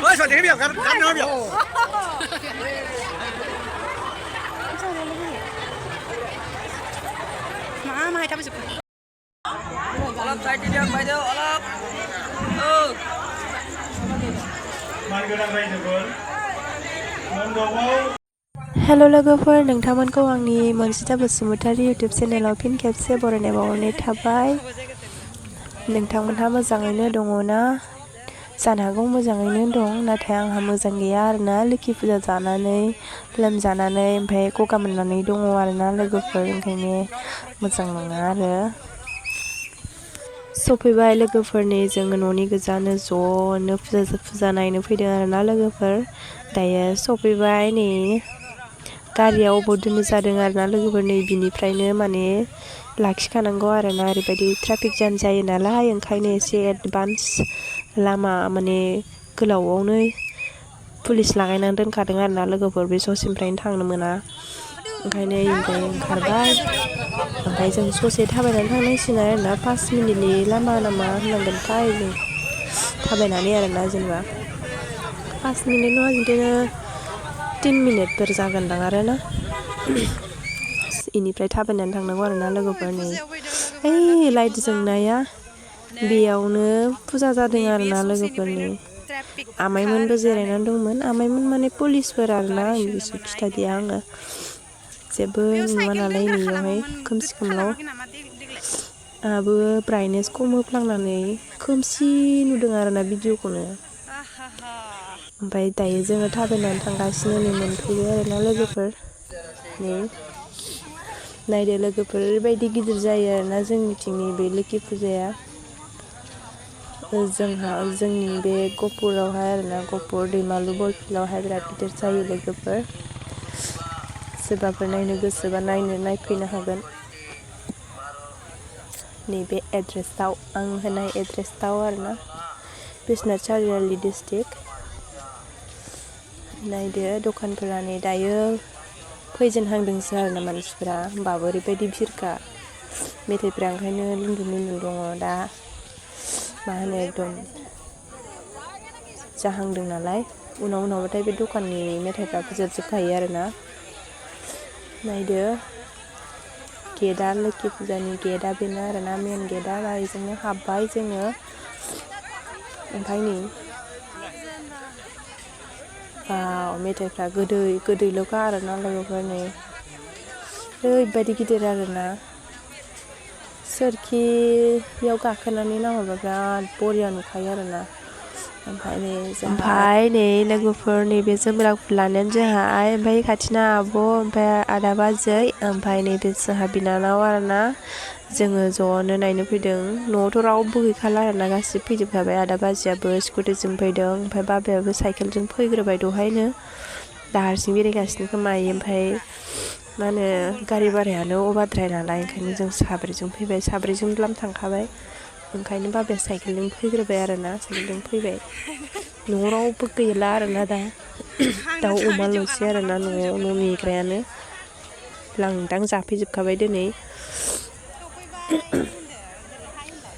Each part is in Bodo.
ơi sao thế biểu cắn nó biểu mà hai trăm รับใจทีเดียวไปเดียวรับHello लोगोफोर नोंथांमोनखौ आंनि मोनजिता बसुमतारी इउटुब चेनेलाव फिन खेबसे बरायनाय बावहरनाय थाबाय नोंथांमोनहा मोजाङैनो दङ ना जानो हागौ मोजाङैनो दं नाथाय आंहा मोजां गैया आरोना लोखि फुजा जानानै लोमजानानै ओमफ्राय गगा मोननानै दङ आरोना लोगोफोर ओंखायनो मोजां नङा आरो सफैबाय लोगोफोरनि जोङो न'नि गोजानो ज'नो फुजा नायनो फैदों आरोना लोगोफोर दायो सफैबाय नै गारियाव अबाव दोननो जादों आरोना लोगोफोर नै बिनिफ्रायनो माने लाखिखानांगौ आरोना ओरैबायदि ट्राफिक जाम जायो नालाय ओंखायनो एसे एडभान्स लामा माने गोलावआवनो पुलिस लागायनानै दोनखादों आरोना लोगोफोर बे ससेनिफ्रायनो थांनो मोना ओंखायनो इनिफ्राय ओंखारबाय ओमफ्राय जों ससे थाबायनानै थांनांसिगोन आरोना 5 मिनिटनि लामा नामा होननांगोनथाय जों थाबायनानै आरोना जेनेबा 5 मिनिट नङा बिदिनो 3 मिनिटफोर जागोनदां आरोना इनिफ्राय थाबायनानै थांनांगौ आरोना लोगोफोरनि ओइ लाइट जोंनाया बेयावनो फुजा जादों आरोना लोगोफोरनि आमाइमोनबो जिरायनानै दंमोन आमाइमोन माने पुलिसफोर आरोना बिसोर खिथादिया आङो जेबो नुवा नालाय बेयावहाय खोमसि खोमलाव आंहाबो ब्राइटनेस खम होफ्लांनानै खोमसि नुदों आरोना भिडिअखौनो ओमफ्राय दायो जोङो थाबायनानै थांगासिनो नै मोनफैबाय आरोना लोगोफोर नै नायदो लोगोफोर ओरैबायदि गिदिर जायो आरोना जोंनिथिंनि बे लोखि फुजाया जोंनि बे गहपुरावहाय आरोना गहपुर दैमालु बरफिलावहाय बिराद गिदिर जायो लोगोफोर सोरबाफोर नायनो गोसोबा नायफैनो हागोन नैबे एड्रेसाव आं होनाय एड्रेसाव आरोना बिश्वनाथ चारियाली डिस्ट्रिक्ट नायदो दखानफोरा नै दायो फैजेनहांदोंसो आरोना मानसिफोरा होमबाबो ओरैबायदि भिरखा मेथाइफ्रा ओंखायनो लुन्दुं दङ दा मा होनो एकदम जाहांदों नालाय उनावबाथाय बे दखाननि मेथाइफ्राबो जोबजोबखायो आरोना नायदो गेटआ लोखि फुजानि गेटआ बेनो आरोना मेन गेटआ बेजोंनो हाबबाय जोङो ओमफ्राय नै मेथाइफ्रा गोदैल'खा आरोना लोगोफोर नै ओरैबायदि गिदिर आरोना सोरखियाव गाखोनानै नाहरबा बिराद बरिया नुखायो आरोना ओमफ्राय नै लोगोफोर नैबे जोमग्रा लानायानो जोंहाय ओमफ्राय खाथिना आब' ओमफ्राय आदा बाजै ओमफ्राय नैबे जोंहा बिनानाव आरोना जोङो ज'नो नायनो फैदों न'आवथ' रावबो गैखाला आरोना गासिबो फैजोबखाबाय आदा बाजैयाबो स्कुटिजों फैदों ओमफ्राय बाबायाबो साइकेलजों फैग्रोबाय दहायनो दा हारसिं बेरायगासिनो खोमायो ओमफ्राय मा होनो गारि भारायानो अभारद्राय नालाय ओंखायनो जों साब्रैजों फैबाय साब्रैजों द्लाम थांखाबाय ओंखायनो बाबाया साइकेलजों फैग्रोबाय आरोना साइकेलजों फैबाय न'आव रावबो गैला आरोना दा दाउ अमाल'सै आरोना न'आव न' नेग्रायानो लांदां जाफैजोबखाबाय दिनै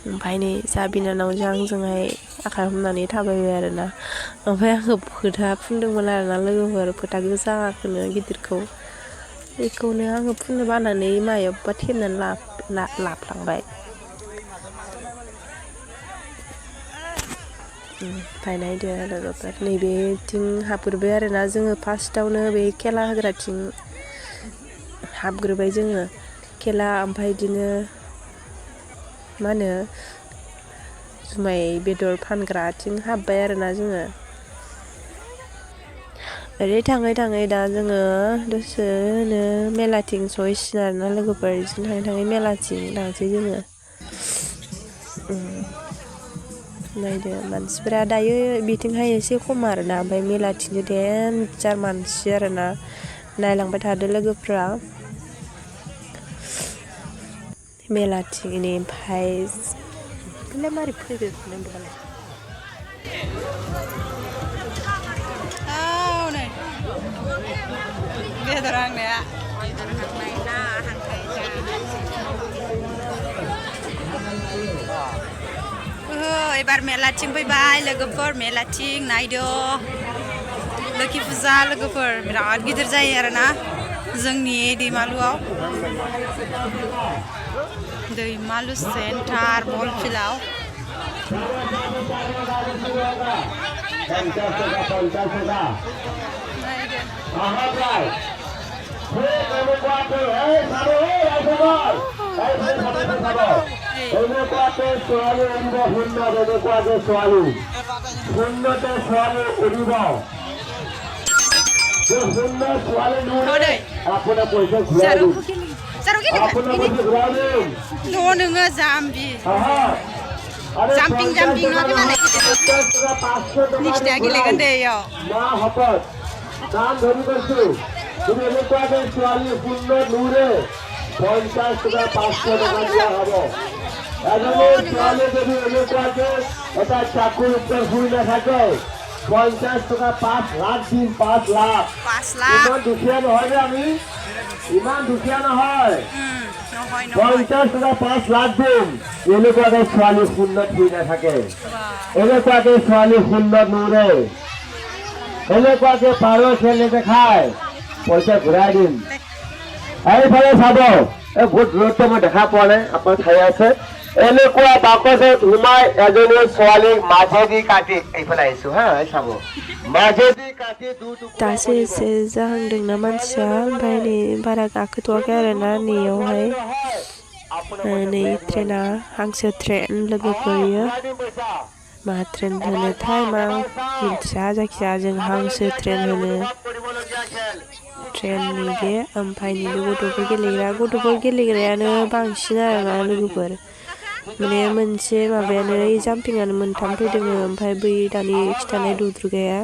ओमफ्राय नै जा बिनानावजों आंजोंहाय आखाइ हमनानै थाबायबाय आरोना ओमफ्राय आङो फोथा फुनदोंमोन आरोना लोगोफोर फोथा गोजाखौनो गिदिरखौ बेखौनो आङो फुननो बानानै मायावबा थेबनानै लाफ्लांबाय ओमफ्राय नायदो लोगोफोर नैबेथिं हाबग्रोबाय आरोना जोङो फार्स्टआवनो बे खेला होग्राथिं हाबग्रोबाय जोङो खेला ओमफ्राय बिदिनो मा होनो जुमाय बेदर फानग्राथिं हाबबाय आरोना जोङो ओरै थाङै दा जोङो दसेनो मेलाथिं सहैसिगोन आरोना लोगोफोर बिदिनो थाङै मेलाथिं थांसै जोङो नायदो मानसिफोरा दायो बिथिंहाय एसे खम आरोना ओमफ्राय मेलाथिंजों देनजार मानसि आरोना नायलांबाय थादो लोगोफ्रा मेलाथिंनि ओमफ्राय बेलाय मारै फैगोन नोंदालाय terangnya. Ebar melating fैबाय लोगोफोर melating नायदो लोखि फुजा लोगोफोर बिराद गिदिर जायो आरोना जोंनि दैमालुआव दैमालु सेन्टार बल फिल्डआव Jumping no gimana gitu. Next dia giliran deh yo. তুমি এনেকুৱাকে ছোৱালী সুন্দৰ নূৰে 50 টকা 500 টকা দিয়া হ'ব এজনী ছোৱালী যদি এনেকুৱাকে এটা চাকুৰ ওপৰত শুই নাথাকে 50 টকা 5 লাখ দিন 5 লাখ ইমান দুখীয়া নহয় যে আমি ইমান দুখীয়া নহয় 50 টকা 5 লাখ দিন এনেকুৱাকে ছোৱালী সুন্দৰ শুই নাথাকে এনেকুৱাকে ছোৱালী সুন্দৰ নূৰে এনেকুৱাকে পাৰ খেলে দেখায় পইচা ঘূৰাই দিম এইফালে চাব এই বহুত দূৰত্ব মই দেখা পোৱা নাই আপোনাৰ ঠাই আছে এনেকুৱা বাকচত সোমাই এজনী ছোৱালীক মাজেদি কাটি এইফালে আহিছো হা চাব মাজেদি কাটি दासो एसे जाहांदोंना मानसिया ओमफ्राय नै बारा गाखोथ'वाखै आरोना नैयावहाय नै ट्रेना हांसो ट्रेन लोगोफोर मा ट्रेन होनोथाय मा मिथिया जायखिजाया जों हांसो ट्रेन होनो ट्रेननि बे ओमफ्राय नैबे गथ'फोर गेलेग्रायानो बांसिन आरोना लोगोफोर माने मोनसे माबायानो जाम्पिंआनो मोनथाम फैदों ओमफ्राय बै दानि खिथानाय दुद्रुगाया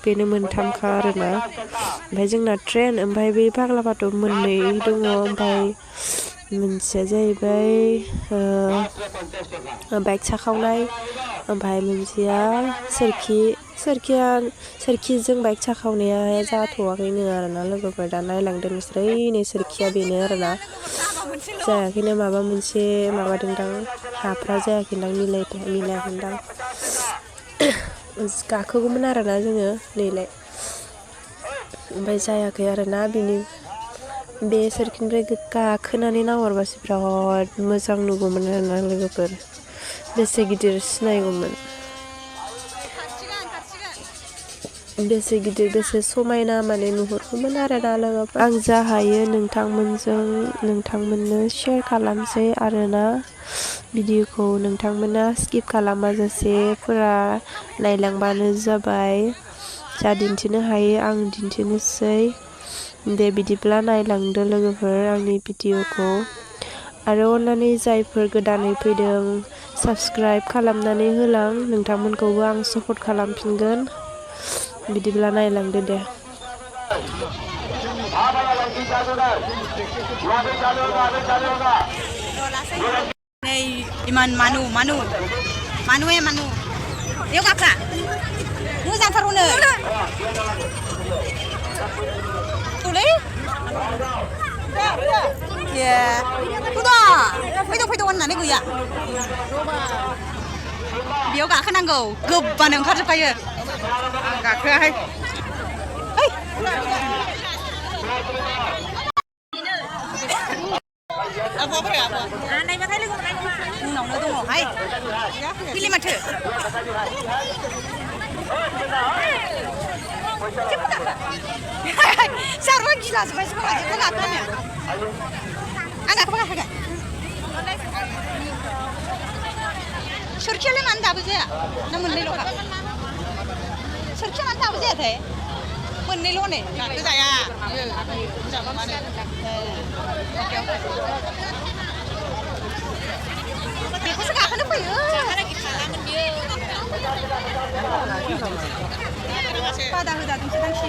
बेनो मोनथामखा आरोना ओमफ्राय जोंना ट्रेन ओमफ्राय बै फाग्लाफाथ' मोननै दङ ओमफ्राय मोनसेया जाहैबाय बाइक साखावनाय ओमफ्राय मोनसेया सोरखिजों बाइक साखावनाया जाथ'वाखैनो आरोना लोगोफोर दा नायलांदों नोंसोर नै सोरखिया बेनो आरोना जायाखैनो माबा मोनसे माबादोंदां हाफ्रा जायाखैदां मिलायाखैदां गाखोगौमोन आरोना जोङो नैलाय ओमफ्राय जायाखै आरोना बिनि बे सोरखिनिफ्राय गाखोनानै नाहरबासो बिराद मोजां नुगौमोन आरोना लोगोफोर बेसे गिदिर सिनायगौमोन बेसे गिदिर बेसे समायना माने नुहुरगौमोन आरोना लोगोफोर आं जा हायो नोंथांमोननो शेयार खालामसै आरोना भिडिअखौ नोंथांमोना स्किप खालामाजासे फुरा नायलांबानो जाबाय जा दिन्थिनो हायो आं दिन्थिनोसै दे बिदिब्ला नायलांदो लोगोफोर आंनि भिडिअखौ आरो अननानै जायफोर गोदानै फैदों साबस्क्राइब खालामनानै होलां नोंथांमोनखौबो आं सापर्ट खालामफिनगोन बिदिब्ला नायलांदो दे नै इमान मानु बेयाव गाखा मोजांथारनो तुलै ए फैदो होननानै गैया बेयाव गाखोनांगौ गोबानो ओंखारजोबखायो गाखोआहाय उनावनो दङहाय फैले माथो सारवा गिलाजोब्बाय जेबो गाखोनो आं गाखोगोन सोरखियालाय मानो दाबो जाया ना मोननैल'खा सोरखिया मानो दाबो जायाथाय मोननैल' नै गाखोजाया बेखौसो गाखोनो फैयो बादा होजादोंसो दांसि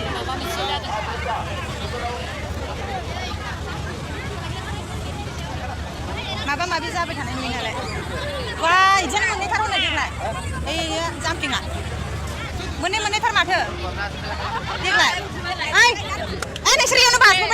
माबा माबि जाबाय थानाय नुयो नालाय वा इदिनो मोननैथार हनै देग्लाय ओइ जाम्पिंआ मोननैथार माथो देग्लाय ओइ नोंसोर इयावनो बारबोबाय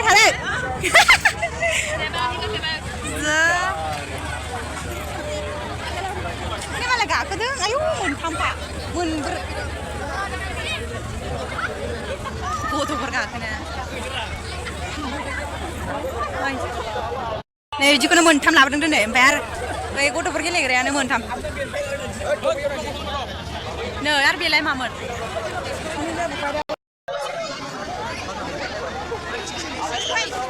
नै जिखुनु मोनथाम लाबोदों दोनै ओमफ्राय आरो बै गथ'फोर गेलेग्रायानो मोनथाम नै आरो बेलाय मामोन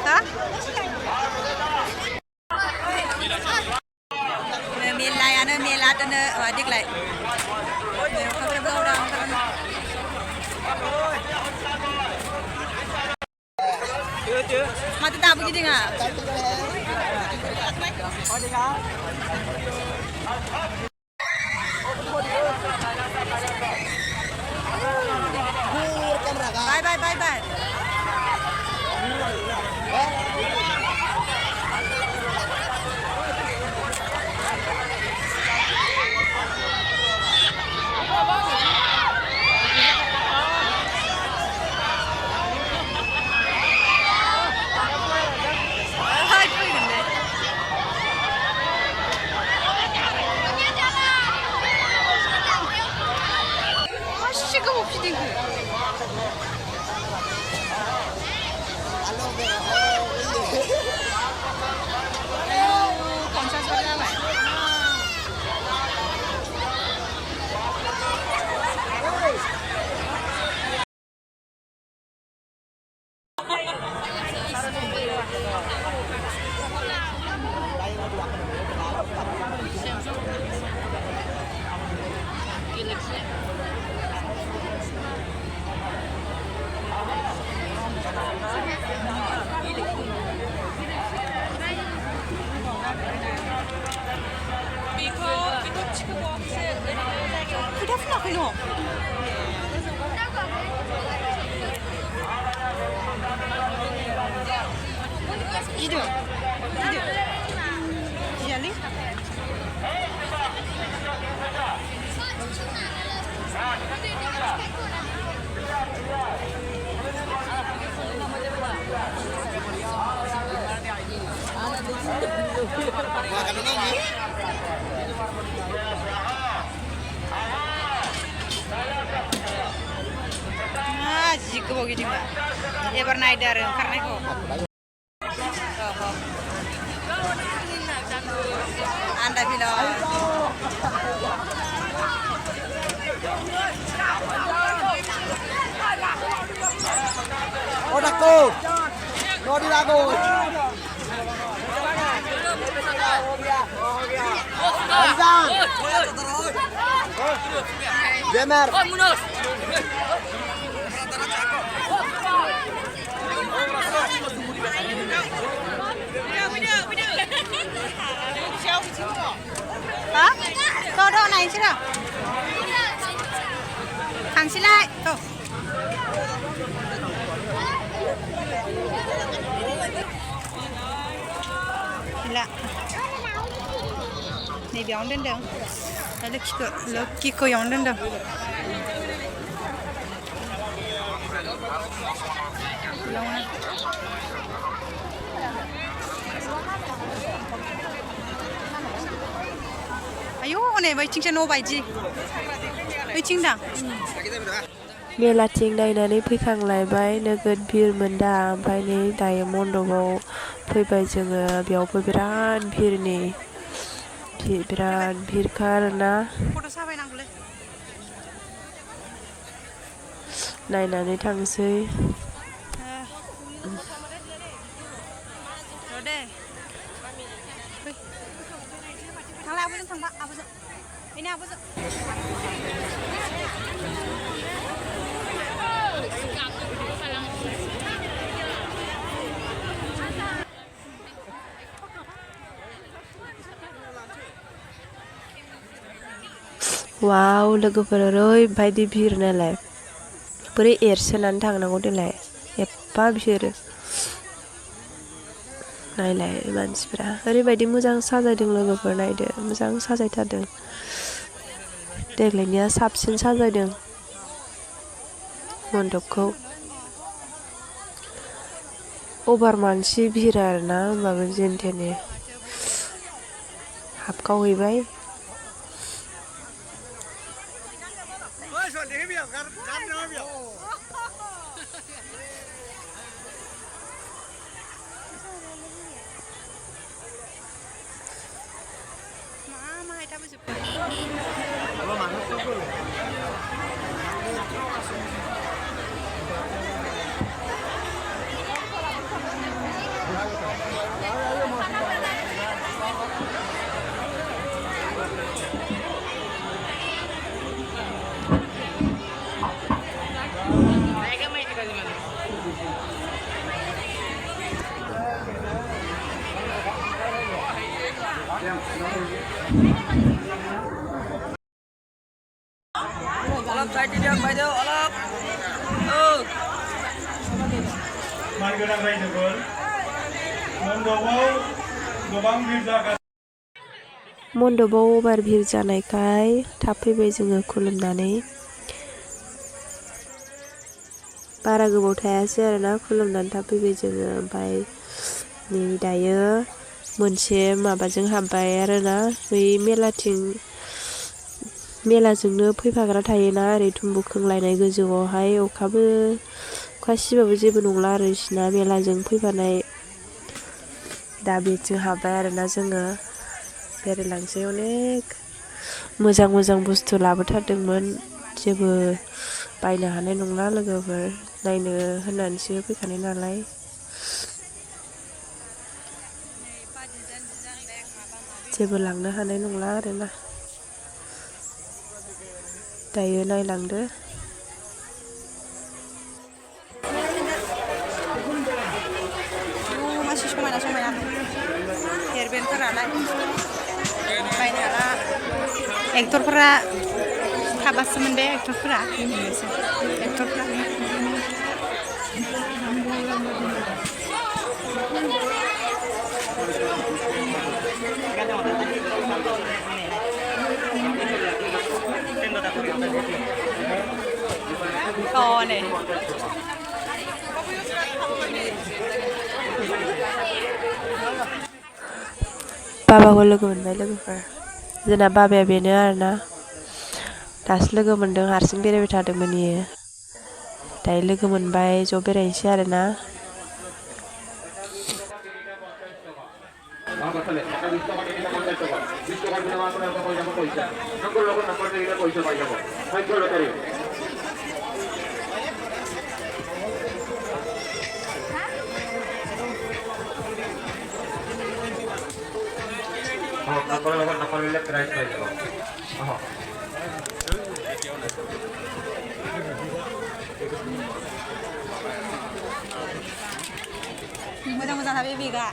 ha मेलायानो मेला दोनो देग्लाय माथो दाबो गिदिङा बाय बाय बाय बाय jig gobaw गिदिङा एबार नायदो आरो ओंखारनायखौ आन्दा feel Odaku no đi ra rồi Jemer hả? Cô đo này chứ nào? Thằng xin lại. Cô. Là. Này béo lên đâu? Đây là kiko yong lên đâu? Lâu nè. आयौ हनै बैथिंसो न' बायदि बैथिं दां मेलाथिं नायनानै फैखांलायबाय नोगोद भिरमोन दा ओमफ्राय नै दायो मन्दपाव फैबाय जोङो बेयावबो बिराद भिरखा आरोना नायनानै थांसै ini apa sih? Wow, लोगोफोर ओरैबायदि भिर नालाय बोरै एरसोनानै थांनांगौ देलाय एफा भिर नायलाय मानसिफ्रा ओरैबायदि मोजां साजायदों लोगोफोर नायदो मोजां साजायथारदों देग्लायनिया साबसिन साजायदों मन्दपखौ अभार मानसि भिर आरोना होमबाबो जेन थेने हाबखावहैबाय मानगोनां रायजोफोर मन्दपाव गोबां भिर जागासिनो मन्दपाव अभार भिर जानायखाय थाब फैबाय जोङो खुलुमनानै बारा गोबाव थायासै आरोना खुलुमनानै थाब फैबाय जोङो ओमफ्राय नै दायो मोनसे माबाजों हाबबाय आरोना बै मेलाजोंनो फैफाग्रा थायोना ओरै थुम्बु खोंलायनाय गोजौआवहाय अखा सिबाबो जेबो नंला आरो बिसिना मेलाजों फैफानाय दा बेथिं हाबबाय आरोना जोङो बेरायलांसै अनेक मोजां बुस्थु लाबोथारदोंमोन जेबो बायनो हानाय नंला लोगोफोर नायनो होननानैसो फैखानाय नालाय जेबो लांनो हानाय नंला आरोना दायो नायलांदो मासे समायना हेरबेन्डफोरालाय बायनो हाला एक्टरफोरा थाबासोमोन बे एक्टरफोरा này बाबाखौ लोगो मोनबाय लोगोफोर जोंना बाबाया बेनो आरोना दासो लोगो मोनदों हारसिं बेरायबाय थादोंमोन इयो दायो लोगो मोनबाय ज' बेरायनोसै आरोना मोजां हाबे बेगा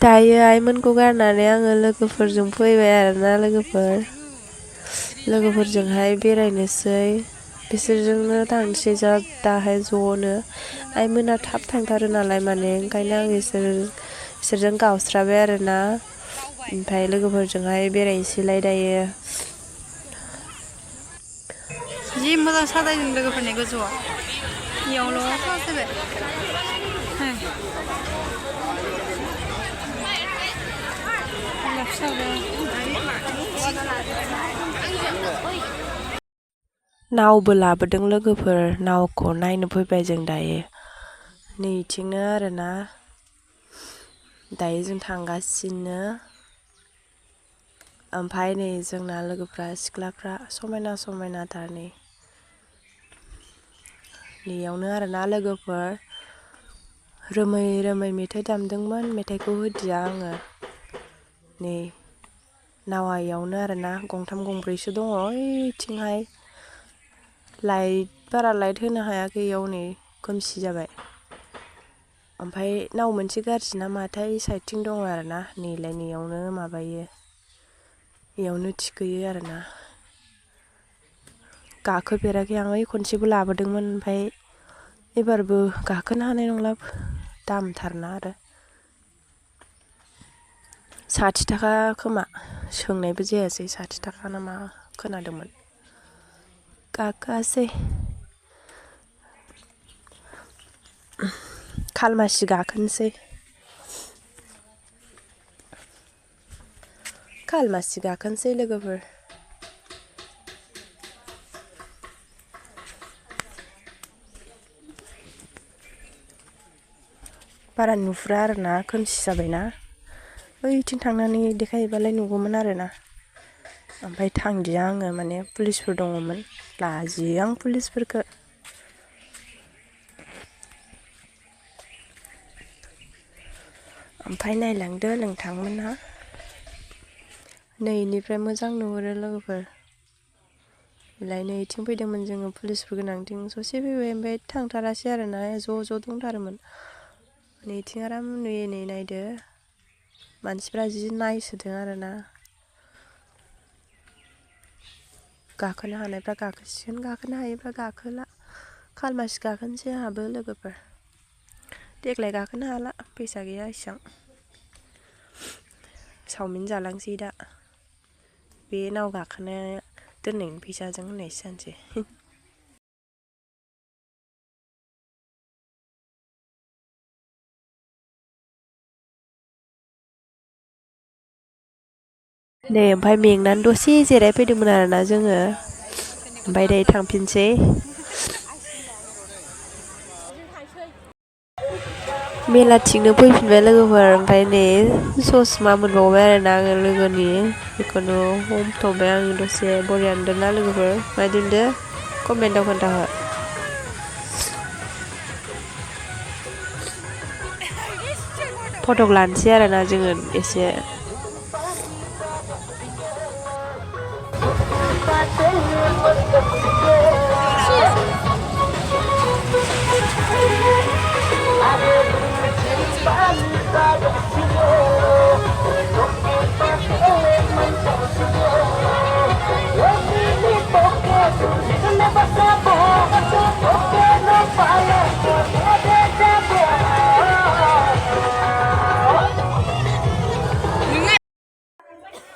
दायो आइमोनखौ गारनानै आङो लोगोफोरजों फैबाय आरोना लोगोफोरजोंहाय बेरायनोसै बिसोरजोंनो थांसै दाहाय ज'नो आइमोना थाब थांथारो नालाय माने ओंखायनो आं बिसोरजों गावस्राबाय आरोना ओमफ्राय लोगोफोरजोंहाय बेरायनोसैलाय दायो जि मोजां साजायदों लोगोफोरनि गोजौआव इयावल' साजायबाय नावबो लाबोदों लोगोफोर नावखौ नायनो फैबाय जों दायो नैथिंनो आरोना दायो जों थांगासिनो ओमफ्राय नै जोंना लोगोफ्रा सिख्लाफ्रा समायना थार नैयावनो आरोना लोगोफोर रोमै मेथाइ दामदोंमोन मेथाइखौ होदिया आङो नै नावा इयावनो आरोना गंथाम गंब्रैसो दङ ओइथिंहाय बारा लाइट होनो हायाखै इयाव नै खोमसि जाबाय ओमफ्राय नाव मोनसे गाज्रि ना माथाय साइडथिं दङ आरोना नैलाय नैयावनो माबायो इयावनो थिखोयो आरोना गाखोफेराखै आं खनसेबो लाबोदोंमोन ओमफ्राय एबारबो गाखोनो हानाय नंला दामथारना आरो 60 थाखा खोमा सोंनायबो जायासै 60 थाखा ना मा खोनादोंमोन गाखोआसै खालमासि गाखोनोसै खालमासि गाखोनोसै लोगोफोर। बारा नुहुरा आरोना खोमसि जाबायना ओइथिं थांनानै देखायहैबालाय नुगौमोन आरोना ओमफ्राय थांदिया आङो माने पुलिसफोर दङमोन लाजियो आं पुलिसफोरखौ ओमफ्राय नायलांदो नोंथांमोनहा नै इनिफ्राय मोजां नुहुरो लोगोफोर बेलाय नै इथिं फैदोंमोन जोङो पुलिसफोर गोनांथिं ससे फैबाय ओमफ्राय थांथारासै आरोना ज' दंथारोमोन नैथिं आराम नुयै नै नायदो मानसिफ्रा जि नायसोदों आरोना गाखोनो हानायफ्रा गाखोसिगोन गाखोनो हायैफ्रा गाखोला खालमासि गाखोनोसै आंहाबो लोगोफोर देग्लाय गाखोनो हाला फैसा गैया इसां चावमिन जालांसै दा बे नाव गाखोनो दोननायनि फैसाजों होननायसो जानोसै नै ओमफ्राय मेंनानै दसे जिरायफैदोंमोन आरोना जोङो ओमफ्राय दायो थांफिनसै मेलाथिंनो फैफिनबाय लोगोफोर ओमफ्राय नै ससमा मोनबावबाय आरोना आङो लोगोनि बेखौनो हमथ'बाय आङो दसे बरिया नुदोंना लोगोफोर माबायदि नुदों कमेन्टआव खोन्थाहर फटक लानोसै आरोना जोङो एसे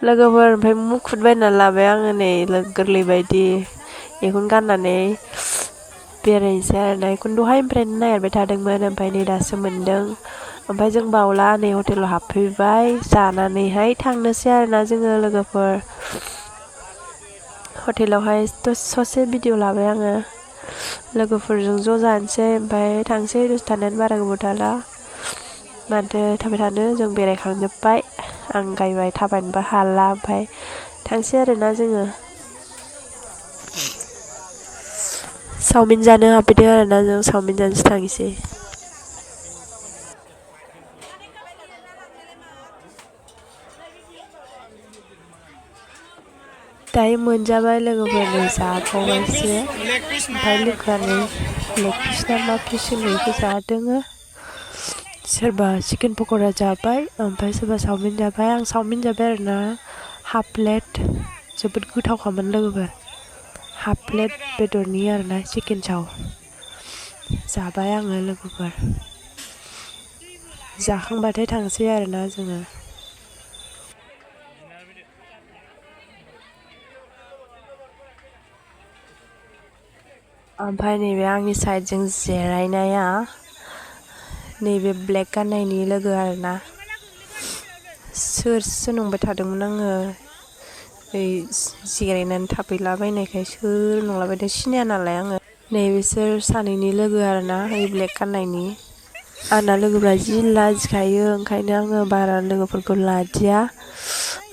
लोगोफोर ओमफ्राय मुखुद बायना लाबाय आङो नै गोरलै बायदि बेखौनो गाननानै बेरायनोसै आरोना बेखौनो दहायनिफ्रायनो नागिरबाय थादोंमोन ओमफ्राय नै दासो मोनदों ओमफ्राय जों बावला नै हटेलाव हाबफैबाय जानानैहाय थांनोसै आरोना जोङो लोगोफोर हटेलावहाय ससे भिडिअ लाबाय आङो लोगोफोरजों ज' जानोसै ओमफ्राय थांसै दसे थानानै बारा गोबाव थाला माथो थाबाय थानो जों बेरायखांजोब्बाय आं गायबाय थाबायनोबो हाला ओमफ्राय थांसै आरोना जोङो चावमिन जानो हाबफैदों आरोना जों चावमिन जानोसो थांसै दायो मोनजाबाय लोगोफोरनो जाबावबायसो ओमफ्राय लोगोआनो लेग पिस ना मा पिस होनो बेखौ जादोङो सोरबा चिकेन पक'रा जाबाय ओमफ्राय सोरबा चावमिन जाबाय आं चावमिन जाबाय आरोना हाफ प्लेट जोबोद गोथावखामोन लोगोफोर हाफ प्लेट बेदरनि आरोना चिकेन चाव जाबाय आङो लोगोफोर जाखांबाथाय थांसै आरोना जोङो ओमफ्राय नैबे आंनि साइडजों जिरायनाया नैबे ब्लेक गाननायनि लोगो आरोना सोरसो नंबाय थादोंमोन आङो ओइ जिरायनानै थाफैलाबायनायखाय सोर नंलाबायदों सिनाया नालाय आङो नैबेसोर सानैनि लोगो आरोना ओइ ब्लेक गाननायनि आंना लोगोफ्रा जि लाजिखायो ओंखायनो आङो बारा लोगोफोरखौ लादिया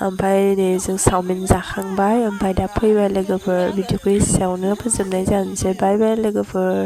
ओमफ्राय नै जों चावमिन जाखांबाय ओमफ्राय दा फैबाय लोगोफोर भिडिअखौ एसेयावनो फोजोबनाय जानोसै बाय बाय लोगोफोर